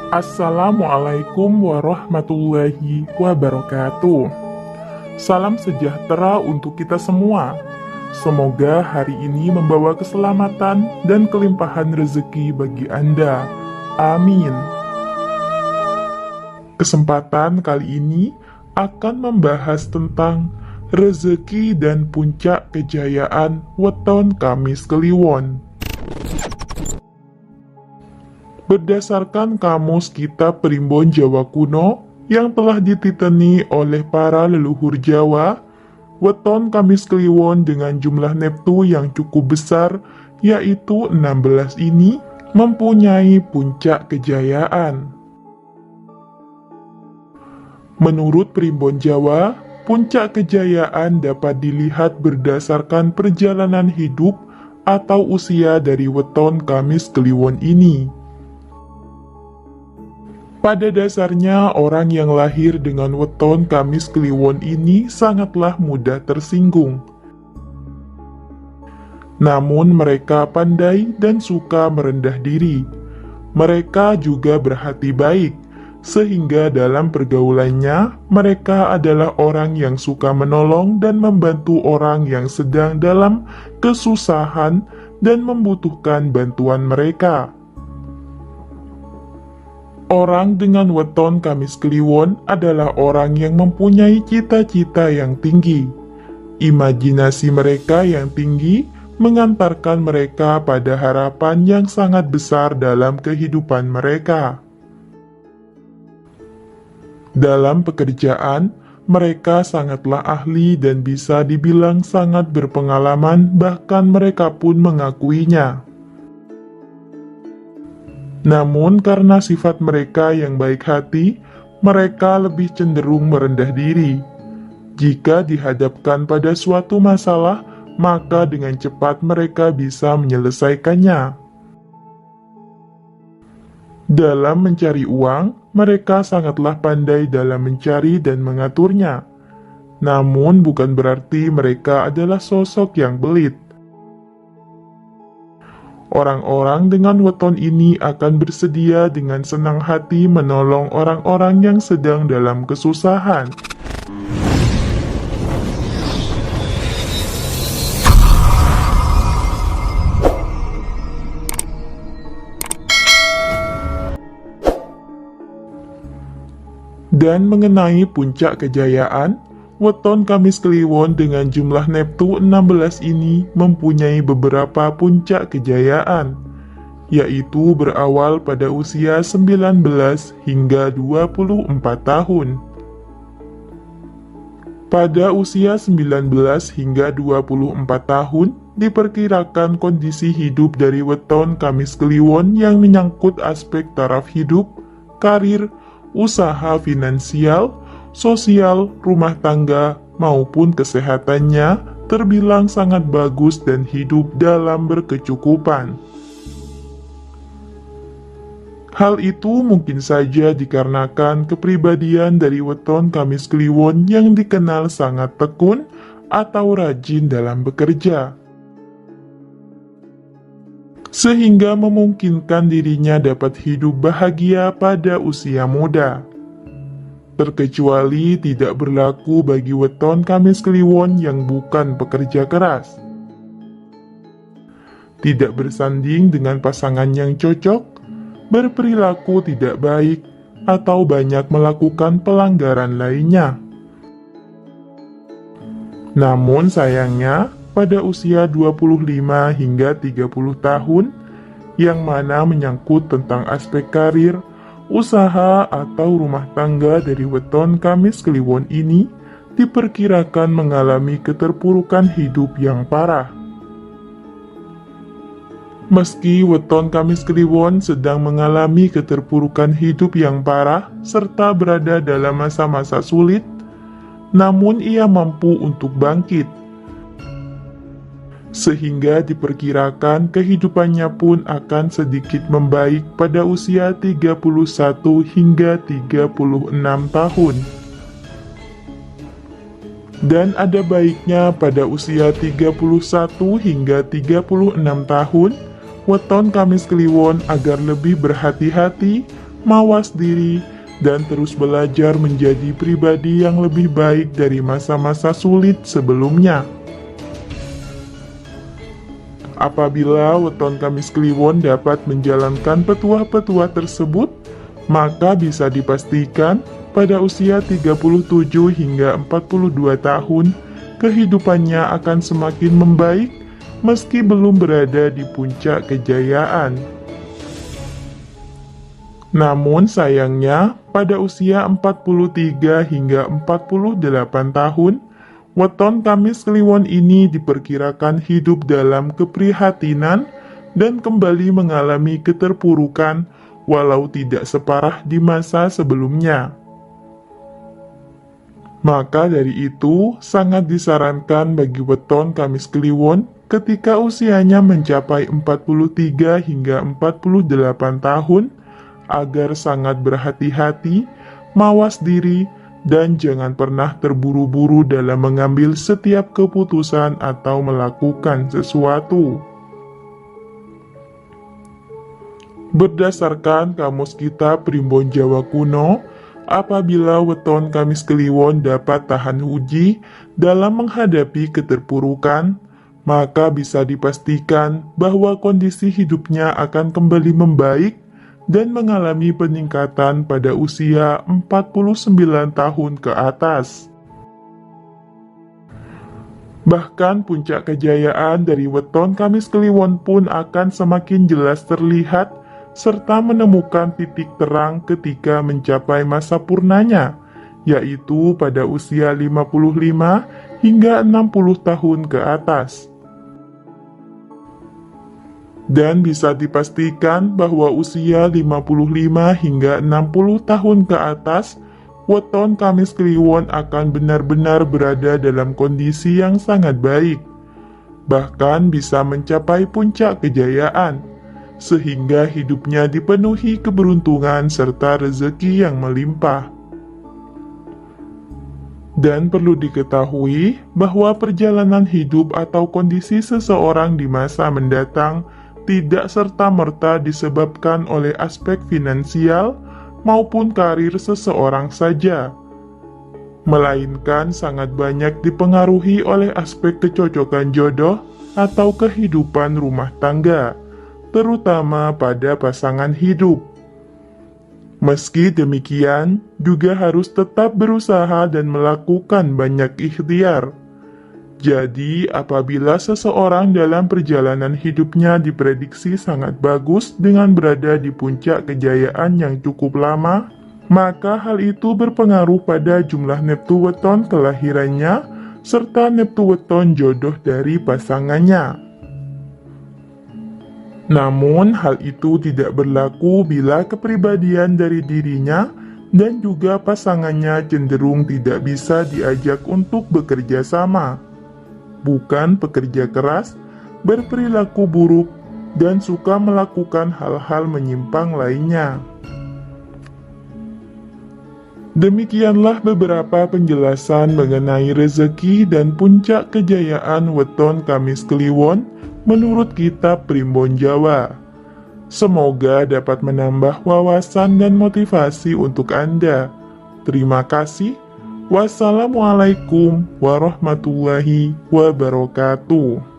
Assalamualaikum warahmatullahi wabarakatuh. Salam sejahtera untuk kita semua. Semoga hari ini membawa keselamatan dan kelimpahan rezeki bagi Anda. Amin. Kesempatan kali ini akan membahas tentang rezeki dan puncak kejayaan weton Kamis Kliwon. Berdasarkan Kamus Kitab Primbon Jawa Kuno yang telah dititeni oleh para leluhur Jawa, weton Kamis Kliwon dengan jumlah neptu yang cukup besar, yaitu 16 ini, mempunyai puncak kejayaan. Menurut Primbon Jawa, puncak kejayaan dapat dilihat berdasarkan perjalanan hidup atau usia dari weton Kamis Kliwon ini. Pada dasarnya, orang yang lahir dengan weton Kamis Kliwon ini sangatlah mudah tersinggung. Namun mereka pandai dan suka merendah diri. Mereka juga berhati baik, sehingga dalam pergaulannya, mereka adalah orang yang suka menolong dan membantu orang yang sedang dalam kesusahan dan membutuhkan bantuan mereka. Orang dengan weton Kamis Kliwon adalah orang yang mempunyai cita-cita yang tinggi. Imajinasi mereka yang tinggi mengantarkan mereka pada harapan yang sangat besar dalam kehidupan mereka. Dalam pekerjaan, mereka sangatlah ahli dan bisa dibilang sangat berpengalaman, bahkan mereka pun mengakuinya. Namun karena sifat mereka yang baik hati, mereka lebih cenderung merendah diri. Jika dihadapkan pada suatu masalah, maka dengan cepat mereka bisa menyelesaikannya. Dalam mencari uang, mereka sangatlah pandai dalam mencari dan mengaturnya. Namun bukan berarti mereka adalah sosok yang belit. Orang-orang dengan weton ini akan bersedia dengan senang hati menolong orang-orang yang sedang dalam kesusahan. Dan mengenai puncak kejayaan, weton Kamis Kliwon dengan jumlah neptu 16 ini mempunyai beberapa puncak kejayaan, yaitu berawal pada usia 19 hingga 24 tahun. Pada usia 19 hingga 24 tahun, diperkirakan kondisi hidup dari weton Kamis Kliwon yang menyangkut aspek taraf hidup, karir, usaha finansial, sosial, rumah tangga, maupun kesehatannya terbilang sangat bagus dan hidup dalam berkecukupan. Hal itu mungkin saja dikarenakan kepribadian dari weton Kamis Kliwon yang dikenal sangat tekun atau rajin dalam bekerja, sehingga memungkinkan dirinya dapat hidup bahagia pada usia muda. Terkecuali tidak berlaku bagi weton Kamis Kliwon yang bukan pekerja keras. Tidak bersanding dengan pasangan yang cocok, berperilaku tidak baik, atau banyak melakukan pelanggaran lainnya. Namun sayangnya, pada usia 25 hingga 30 tahun, yang mana menyangkut tentang aspek karir, usaha atau rumah tangga dari weton Kamis Kliwon ini diperkirakan mengalami keterpurukan hidup yang parah. Meski weton Kamis Kliwon sedang mengalami keterpurukan hidup yang parah serta berada dalam masa-masa sulit, namun ia mampu untuk bangkit, sehingga diperkirakan kehidupannya pun akan sedikit membaik pada usia 31 hingga 36 tahun. Dan ada baiknya pada usia 31 hingga 36 tahun, weton Kamis Kliwon agar lebih berhati-hati mawas diri, dan terus belajar menjadi pribadi yang lebih baik dari masa-masa sulit sebelumnya. Apabila weton Kamis Kliwon dapat menjalankan petuah-petuah tersebut, maka bisa dipastikan pada usia 37 hingga 42 tahun, kehidupannya akan semakin membaik meski belum berada di puncak kejayaan. Namun sayangnya, pada usia 43 hingga 48 tahun, weton Kamis Kliwon ini diperkirakan hidup dalam keprihatinan dan kembali mengalami keterpurukan walau tidak separah di masa sebelumnya. Maka dari itu, sangat disarankan bagi weton Kamis Kliwon ketika usianya mencapai 43 hingga 48 tahun agar sangat berhati-hati, mawas diri, dan jangan pernah terburu-buru dalam mengambil setiap keputusan atau melakukan sesuatu. Berdasarkan Kamus Kitab Primbon Jawa Kuno, apabila weton Kamis Kliwon dapat tahan uji dalam menghadapi keterpurukan, maka bisa dipastikan bahwa kondisi hidupnya akan kembali membaik dan mengalami peningkatan pada usia 49 tahun ke atas. Bahkan puncak kejayaan dari weton Kamis Kliwon pun akan semakin jelas terlihat serta menemukan titik terang ketika mencapai masa purnanya, yaitu pada usia 55 hingga 60 tahun ke atas. Dan bisa dipastikan bahwa usia 55 hingga 60 tahun ke atas, weton Kamis Kliwon akan benar-benar berada dalam kondisi yang sangat baik, bahkan bisa mencapai puncak kejayaan, sehingga hidupnya dipenuhi keberuntungan serta rezeki yang melimpah. Dan perlu diketahui bahwa perjalanan hidup atau kondisi seseorang di masa mendatang tidak serta-merta disebabkan oleh aspek finansial maupun karir seseorang saja, melainkan sangat banyak dipengaruhi oleh aspek kecocokan jodoh atau kehidupan rumah tangga, terutama pada pasangan hidup. Meski demikian, juga harus tetap berusaha dan melakukan banyak ikhtiar. Jadi, apabila seseorang dalam perjalanan hidupnya diprediksi sangat bagus dengan berada di puncak kejayaan yang cukup lama, maka hal itu berpengaruh pada jumlah neptu weton kelahirannya serta neptu weton jodoh dari pasangannya. Namun, hal itu tidak berlaku bila kepribadian dari dirinya dan juga pasangannya cenderung tidak bisa diajak untuk bekerja sama, bukan pekerja keras, berperilaku buruk, dan suka melakukan hal-hal menyimpang lainnya. Demikianlah beberapa penjelasan mengenai rezeki dan puncak kejayaan weton Kamis Kliwon menurut Kitab Primbon Jawa. Semoga dapat menambah wawasan dan motivasi untuk Anda. Terima kasih. Wassalamualaikum warahmatullahi wabarakatuh.